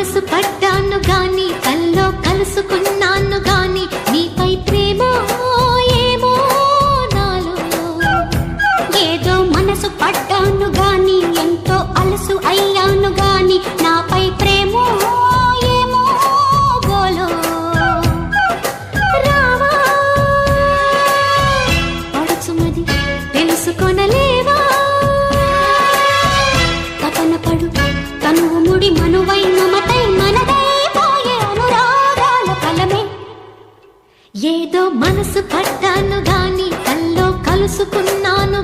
మనసు పడ్డాను గాని కల్లో కలుసుకున్నాను గాని నీపై ప్రేమ ఏమో నాలో ఏదో మనసు పడ్డాను గాని ఎంతో అలసు అయ్యాను గాని నాపై ప్రేమ ఏమో గోలో రావా పడుచుమది తెలుసుకొనలేవా తపన పడు తనువు ముడి మనువై మమతై మనదై పోయే అనురాగాల ఫలమే ఏదో మనసు పడ్డాను గాని కల్లో కలుసుకున్నాను